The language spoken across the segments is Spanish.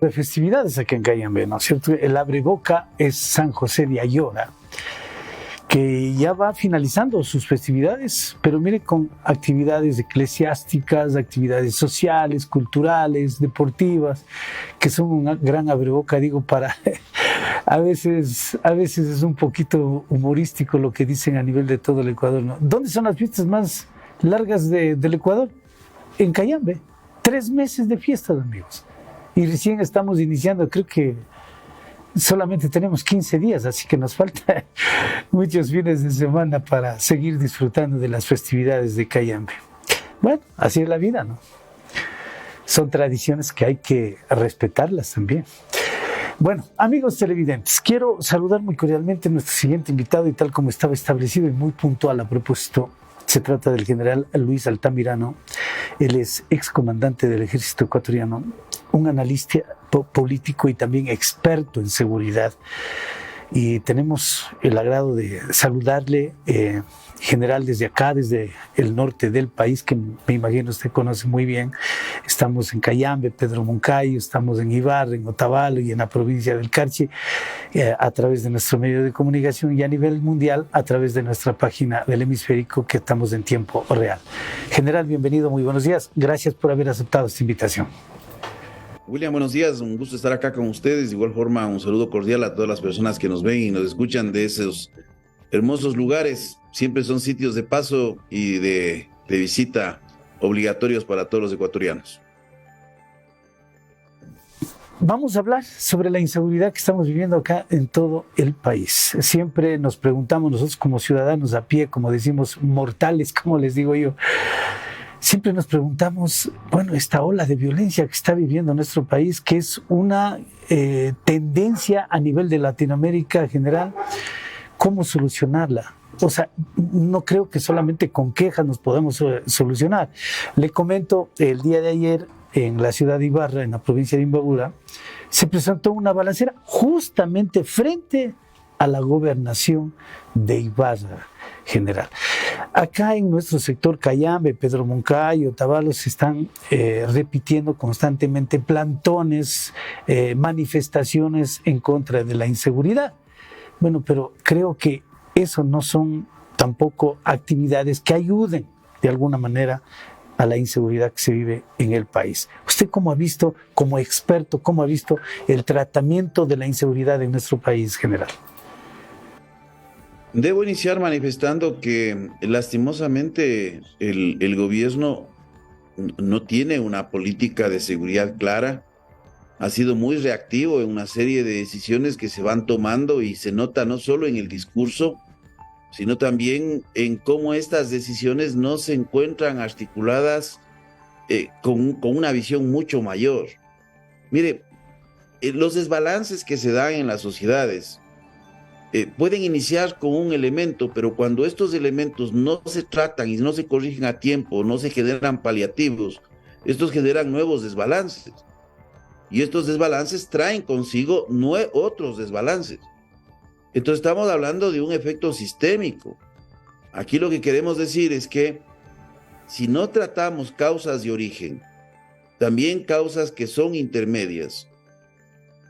de festividades aquí en Cayambe, ¿no es cierto? El abreboca es San José de Ayora, que ya va finalizando sus festividades, pero mire, con actividades eclesiásticas, actividades sociales, culturales, deportivas, que son un gran abreboca, digo, para... A veces es un poquito humorístico lo que dicen a nivel de todo el Ecuador, ¿no? ¿Dónde son las fiestas más largas del Ecuador? En Cayambe. 3 meses de fiestas, amigos. Y recién estamos iniciando, creo que solamente tenemos 15 días, así que nos falta muchos fines de semana para seguir disfrutando de las festividades de Cayambe. Bueno, así es la vida, ¿no? Son tradiciones que hay que respetarlas también. Bueno, amigos televidentes, quiero saludar muy cordialmente a nuestro siguiente invitado y tal como estaba establecido y muy puntual a propósito. Se trata del general Luis Altamirano. Él es excomandante del ejército ecuatoriano, un analista político y también experto en seguridad. Y tenemos el agrado de saludarle, general, desde acá, desde el norte del país, que me imagino usted conoce muy bien. Estamos en Cayambe, Pedro Moncayo, estamos en Ibarra, en Otavalo y en la provincia del Carchi, a través de nuestro medio de comunicación y a nivel mundial a través de nuestra página del hemisférico, que estamos en tiempo real. General, bienvenido, muy buenos días. Gracias por haber aceptado esta invitación. William, buenos días, un gusto estar acá con ustedes. De igual forma, un saludo cordial a todas las personas que nos ven y nos escuchan de esos hermosos lugares. Siempre son sitios de paso y de visita obligatorios para todos los ecuatorianos. Vamos a hablar sobre la inseguridad que estamos viviendo acá en todo el país. Siempre nos preguntamos nosotros como ciudadanos a pie, como decimos, mortales, como les digo yo, siempre nos preguntamos, bueno, esta ola de violencia que está viviendo nuestro país, que es una tendencia a nivel de Latinoamérica en general, ¿cómo solucionarla? O sea, no creo que solamente con quejas nos podamos solucionar. Le comento, el día de ayer en la ciudad de Ibarra, en la provincia de Imbabura, se presentó una balacera justamente frente a la gobernación de Ibarra, general. Acá en nuestro sector Cayambe, Pedro Moncayo, Otavalo, se están repitiendo constantemente plantones, manifestaciones en contra de la inseguridad. Bueno, pero creo que eso no son tampoco actividades que ayuden de alguna manera a la inseguridad que se vive en el país. ¿Usted cómo ha visto, como experto, cómo ha visto el tratamiento de la inseguridad en nuestro país, general? Debo iniciar manifestando que lastimosamente el gobierno no tiene una política de seguridad clara. Ha sido muy reactivo en una serie de decisiones que se van tomando y se nota no solo en el discurso, sino también en cómo estas decisiones no se encuentran articuladas con una visión mucho mayor. Mire, los desbalances que se dan en las sociedades pueden iniciar con un elemento, pero cuando estos elementos no se tratan y no se corrigen a tiempo, no se generan paliativos, estos generan nuevos desbalances. Y estos desbalances traen consigo otros desbalances. Entonces estamos hablando de un efecto sistémico. Aquí lo que queremos decir es que si no tratamos causas de origen, también causas que son intermedias,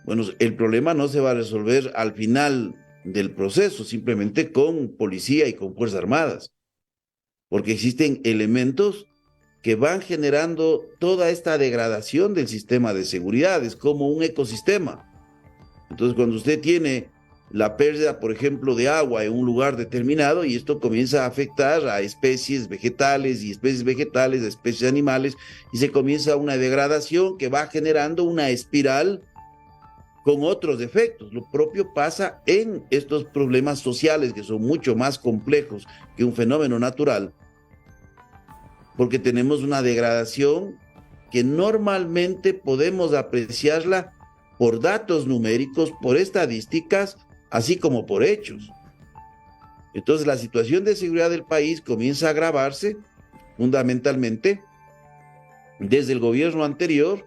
bueno, el problema no se va a resolver al final del proceso, simplemente con policía y con fuerzas armadas, porque existen elementos que van generando toda esta degradación del sistema de seguridad. Es como un ecosistema. Entonces, cuando usted tiene la pérdida, por ejemplo, de agua en un lugar determinado, y esto comienza a afectar a especies vegetales y especies vegetales, a especies animales, y se comienza una degradación que va generando una espiral con otros efectos. Lo propio pasa en estos problemas sociales que son mucho más complejos que un fenómeno natural, porque tenemos una degradación que normalmente podemos apreciarla por datos numéricos, por estadísticas, así como por hechos. Entonces la situación de seguridad del país comienza a agravarse fundamentalmente desde el gobierno anterior,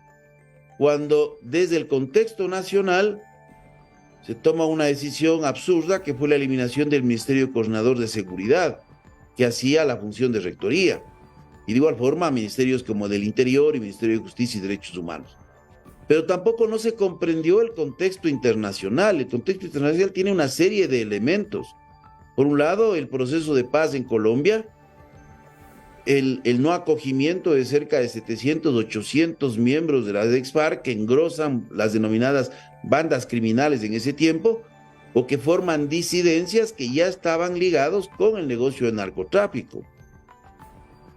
cuando desde el contexto nacional se toma una decisión absurda que fue la eliminación del Ministerio Coordinador de Seguridad, que hacía la función de rectoría, y de igual forma ministerios como del Interior y Ministerio de Justicia y Derechos Humanos. pero tampoco no se comprendió el contexto internacional. El contexto internacional tiene una serie de elementos. Por un lado, el proceso de paz en Colombia, el no acogimiento de cerca de 700, 800 miembros de las ex-FARC que engrosan las denominadas bandas criminales en ese tiempo, o que forman disidencias que ya estaban ligados con el negocio de narcotráfico.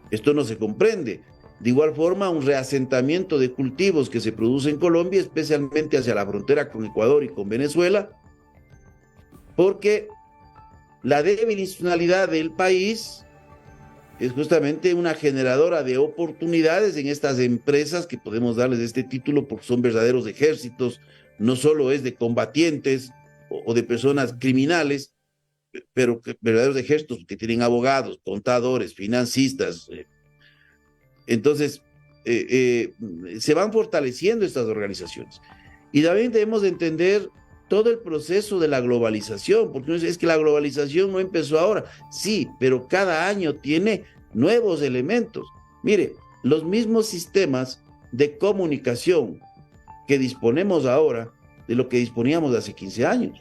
Esto no se comprende. De igual forma, un reasentamiento de cultivos que se produce en Colombia, especialmente hacia la frontera con Ecuador y con Venezuela, porque la débil institucionalidad del país es justamente una generadora de oportunidades en estas empresas que podemos darles este título porque son verdaderos ejércitos, no solo es de combatientes o de personas criminales, pero verdaderos ejércitos que tienen abogados, contadores, financistas. Entonces, se van fortaleciendo estas organizaciones. Y también debemos entender todo el proceso de la globalización, porque es que la globalización no empezó ahora, sí, pero cada año tiene nuevos elementos. Mire, los mismos sistemas de comunicación que disponemos ahora de lo que disponíamos hace 15 años.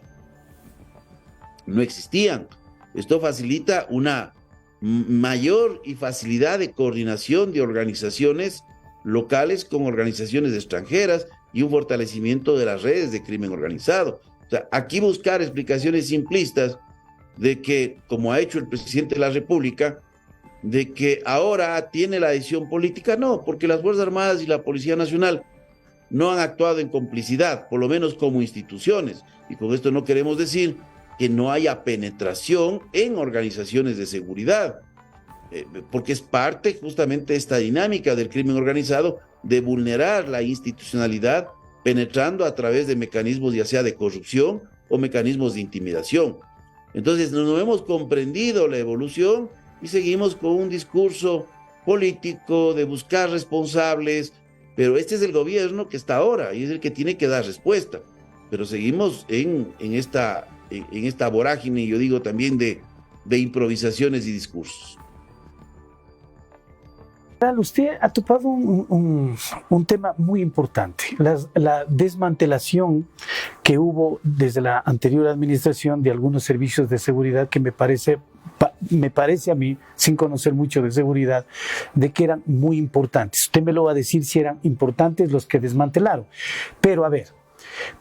No existían. Esto facilita una mayor y facilidad de coordinación de organizaciones locales con organizaciones extranjeras y un fortalecimiento de las redes de crimen organizado. O sea, aquí buscar explicaciones simplistas de que, como ha hecho el presidente de la República, de que ahora tiene la decisión política, no, porque las Fuerzas Armadas y la Policía Nacional no han actuado en complicidad, por lo menos como instituciones, y con esto no queremos decir que no haya penetración en organizaciones de seguridad, porque es parte justamente de esta dinámica del crimen organizado de vulnerar la institucionalidad penetrando a través de mecanismos ya sea de corrupción o mecanismos de intimidación. Entonces no hemos comprendido la evolución y seguimos con un discurso político de buscar responsables, pero este es el gobierno que está ahora y es el que tiene que dar respuesta. Pero seguimos en esta vorágine, yo digo también de improvisaciones y discursos. Usted ha topado un tema muy importante, la desmantelación que hubo desde la anterior administración de algunos servicios de seguridad que me parece a mí, sin conocer mucho de seguridad, de que eran muy importantes. Usted me lo va a decir si eran importantes los que desmantelaron. Pero a ver,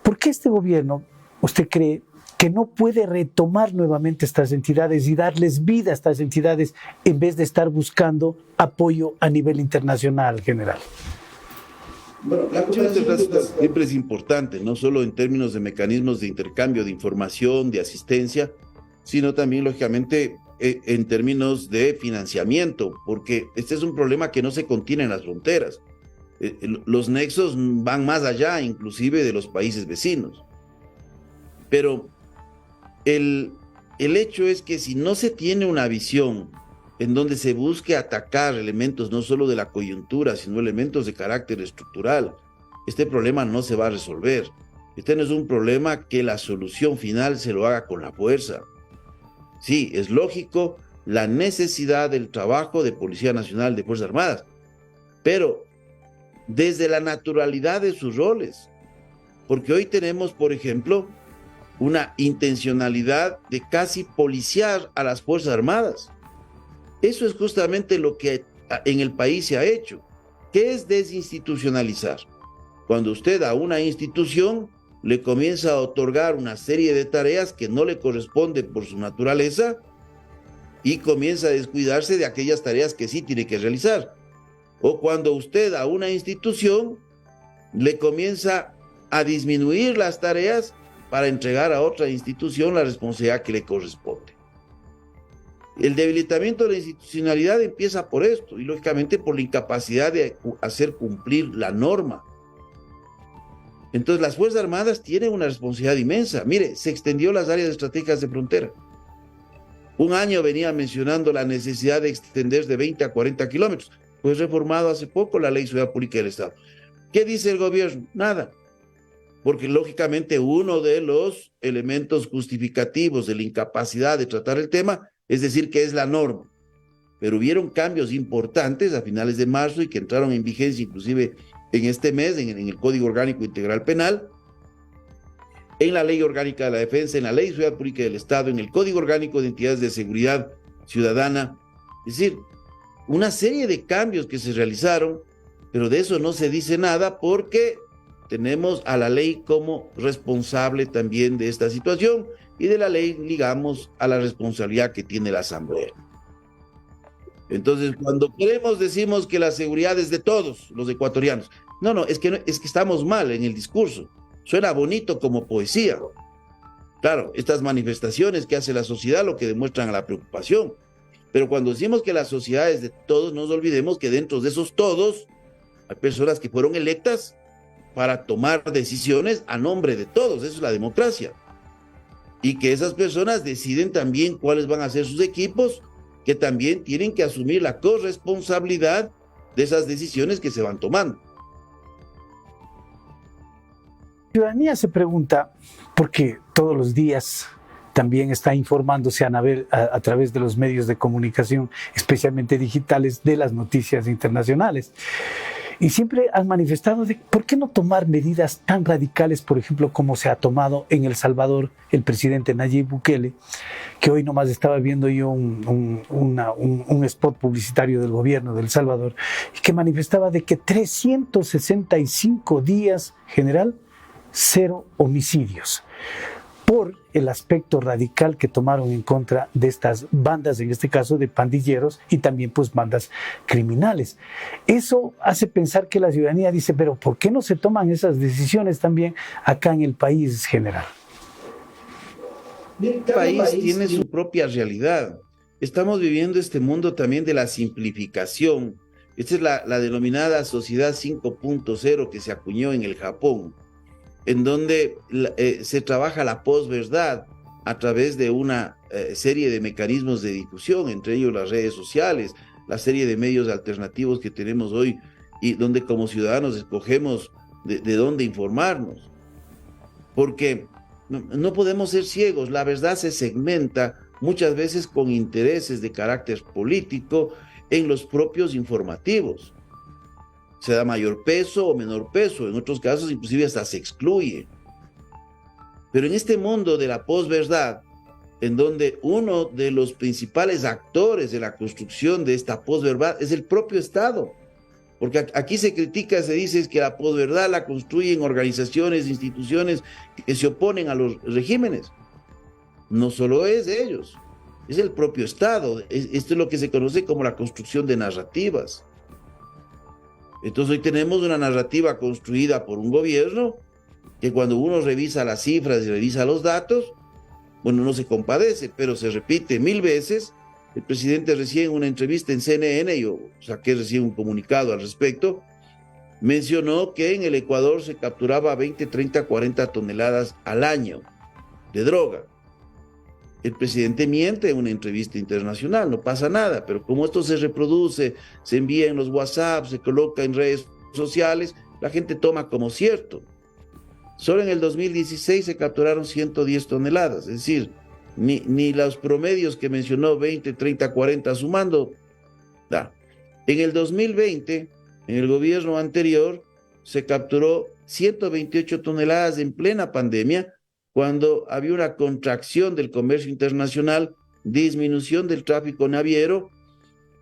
¿por qué este gobierno, usted cree, que no puede retomar nuevamente estas entidades y darles vida a estas entidades en vez de estar buscando apoyo a nivel internacional, general? Bueno, la cooperación internacional siempre es importante, no solo en términos de mecanismos de intercambio de información, de asistencia, sino también, lógicamente, en términos de financiamiento, porque este es un problema que no se contiene en las fronteras. Los nexos van más allá, inclusive, de los países vecinos. Pero el hecho es que si no se tiene una visión en donde se busque atacar elementos no solo de la coyuntura, sino elementos de carácter estructural, este problema no se va a resolver. Este no es un problema que la solución final se lo haga con la fuerza. Sí, es lógico la necesidad del trabajo de Policía Nacional, de Fuerzas Armadas, pero desde la naturalidad de sus roles. Porque hoy tenemos, por ejemplo, una intencionalidad de casi policiar a las Fuerzas Armadas. Eso es justamente lo que en el país se ha hecho. ¿Qué es desinstitucionalizar? Cuando usted a una institución le comienza a otorgar una serie de tareas que no le corresponden por su naturaleza y comienza a descuidarse de aquellas tareas que sí tiene que realizar. O cuando usted a una institución le comienza a disminuir las tareas para entregar a otra institución la responsabilidad que le corresponde. El debilitamiento de la institucionalidad empieza por esto y lógicamente por la incapacidad de hacer cumplir la norma. Entonces las Fuerzas Armadas tienen una responsabilidad inmensa. Mire, se extendió las áreas estratégicas de frontera. Un año venía mencionando la necesidad de extender de 20 a 40 kilómetros. Pues reformado hace poco la Ley de Seguridad Pública del Estado. ¿Qué dice el gobierno? Nada. Porque lógicamente uno de los elementos justificativos de la incapacidad de tratar el tema es decir que es la norma. Pero hubieron cambios importantes a finales de marzo y que entraron en vigencia inclusive en este mes en el Código Orgánico Integral Penal, en la Ley Orgánica de la Defensa, en la Ley de Seguridad Pública del Estado, en el Código Orgánico de Entidades de Seguridad Ciudadana. Es decir, una serie de cambios que se realizaron, pero de eso no se dice nada porque tenemos a la ley como responsable también de esta situación y de la ley ligamos a la responsabilidad que tiene la Asamblea. Entonces, cuando queremos decimos que la seguridad es de todos los ecuatorianos. No, es que estamos mal en el discurso. Suena bonito como poesía. Claro, estas manifestaciones que hace la sociedad lo que demuestran la preocupación. Pero cuando decimos que la sociedad es de todos, no nos olvidemos que dentro de esos todos hay personas que fueron electas para tomar decisiones a nombre de todos. Eso es la democracia. Y que esas personas deciden también cuáles van a ser sus equipos, que también tienen que asumir la corresponsabilidad de esas decisiones que se van tomando. La ciudadanía se pregunta, porque todos los días también está informándose a través de los medios de comunicación, especialmente digitales, de las noticias internacionales. Y siempre han manifestado de por qué no tomar medidas tan radicales, por ejemplo, como se ha tomado en El Salvador el presidente Nayib Bukele, que hoy nomás estaba viendo yo un spot publicitario del gobierno de El Salvador, y que manifestaba de que 365 días, general, 0 homicidios, por el aspecto radical que tomaron en contra de estas bandas, en este caso de pandilleros y también pues bandas criminales. Eso hace pensar que la ciudadanía dice, pero ¿por qué no se toman esas decisiones también acá en el país general? El país tiene su propia realidad. Estamos viviendo este mundo también de la simplificación. Esta es la denominada sociedad 5.0 que se acuñó en el Japón, en donde se trabaja la posverdad a través de una serie de mecanismos de difusión, entre ellos las redes sociales, la serie de medios alternativos que tenemos hoy y donde como ciudadanos escogemos de dónde informarnos. Porque no podemos ser ciegos, la verdad se segmenta muchas veces con intereses de carácter político en los propios informativos. Se da mayor peso o menor peso, en otros casos inclusive hasta se excluye. Pero en este mundo de la posverdad, en donde uno de los principales actores de la construcción de esta posverdad es el propio Estado, porque aquí se critica, se dice que la posverdad la construyen organizaciones, instituciones que se oponen a los regímenes. No solo es de ellos, es el propio Estado. Esto es lo que se conoce como la construcción de narrativas. Entonces hoy tenemos una narrativa construida por un gobierno que cuando uno revisa las cifras y revisa los datos, bueno, no se compadece, pero se repite 1000 veces. El presidente recién en una entrevista en CNN, yo saqué recién un comunicado al respecto, mencionó que en el Ecuador se capturaba 20, 30, 40 toneladas al año de droga. El presidente miente en una entrevista internacional, no pasa nada, pero como esto se reproduce, se envía en los WhatsApp, se coloca en redes sociales, la gente toma como cierto. Solo en el 2016 se capturaron 110 toneladas, es decir, ni los promedios que mencionó, 20, 30, 40 sumando, da. En el 2020, en el gobierno anterior, se capturó 128 toneladas en plena pandemia, cuando había una contracción del comercio internacional, disminución del tráfico naviero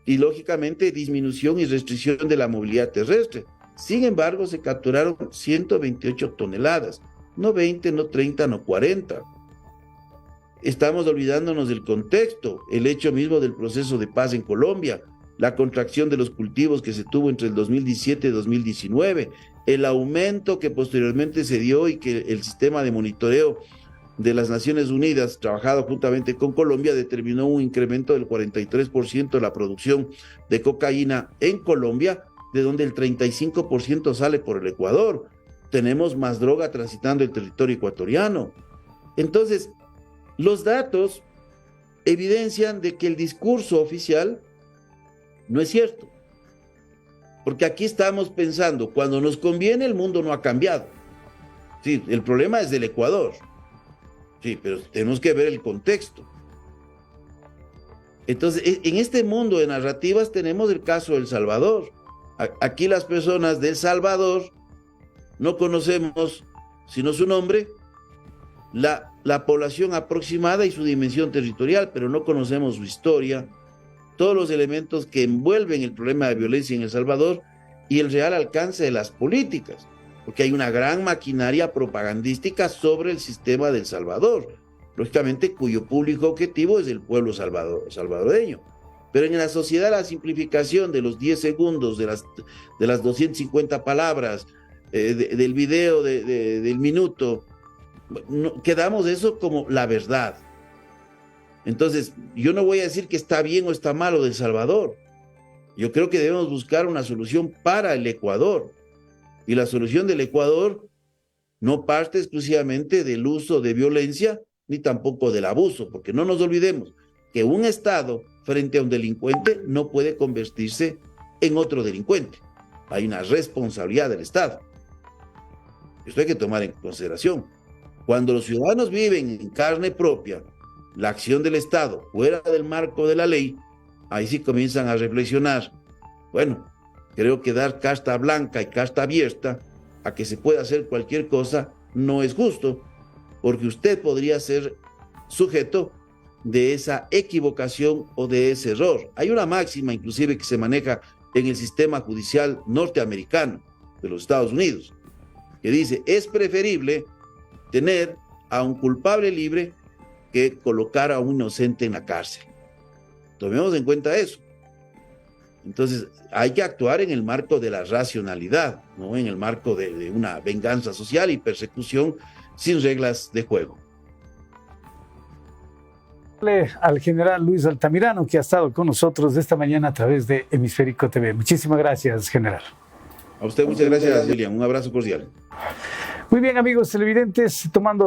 y, lógicamente, disminución y restricción de la movilidad terrestre. Sin embargo, se capturaron 128 toneladas, no 20, no 30, no 40. Estamos olvidándonos del contexto, el hecho mismo del proceso de paz en Colombia, la contracción de los cultivos que se tuvo entre el 2017 y 2019, el aumento que posteriormente se dio y que el sistema de monitoreo de las Naciones Unidas, trabajado juntamente con Colombia, determinó un incremento del 43% de la producción de cocaína en Colombia, de donde el 35% sale por el Ecuador. Tenemos más droga transitando el territorio ecuatoriano. Entonces, los datos evidencian de que el discurso oficial no es cierto. Porque aquí estamos pensando, cuando nos conviene el mundo no ha cambiado. Sí, el problema es del Ecuador. Sí, pero tenemos que ver el contexto. Entonces, en este mundo de narrativas tenemos el caso de El Salvador. Aquí las personas de El Salvador no conocemos, sino su nombre, la población aproximada y su dimensión territorial, pero no conocemos su historia, todos los elementos que envuelven el problema de violencia en El Salvador y el real alcance de las políticas, porque hay una gran maquinaria propagandística sobre el sistema de El Salvador, lógicamente cuyo público objetivo es el pueblo salvadoreño. Pero en la sociedad la simplificación de los 10 segundos, de las 250 palabras, del video del minuto, quedamos eso como la verdad. Entonces, yo no voy a decir que está bien o está malo de El Salvador. Yo creo que debemos buscar una solución para el Ecuador. Y la solución del Ecuador no parte exclusivamente del uso de violencia, ni tampoco del abuso, porque no nos olvidemos que un Estado frente a un delincuente no puede convertirse en otro delincuente. Hay una responsabilidad del Estado. Esto hay que tomar en consideración. Cuando los ciudadanos viven en carne propia la acción del Estado fuera del marco de la ley, ahí sí comienzan a reflexionar. Bueno, creo que dar carta blanca y carta abierta a que se pueda hacer cualquier cosa no es justo, porque usted podría ser sujeto de esa equivocación o de ese error. Hay una máxima inclusive que se maneja en el sistema judicial norteamericano de los Estados Unidos, que dice, es preferible tener a un culpable libre que colocar a un inocente en la cárcel. Tomemos en cuenta eso. Entonces, hay que actuar en el marco de la racionalidad, no en el marco de una venganza social y persecución sin reglas de juego. Al general Luis Altamirano, que ha estado con nosotros esta mañana a través de Hemisférico TV. Muchísimas gracias, general. A usted muchas gracias, William. Un abrazo cordial. Muy bien, amigos televidentes, tomando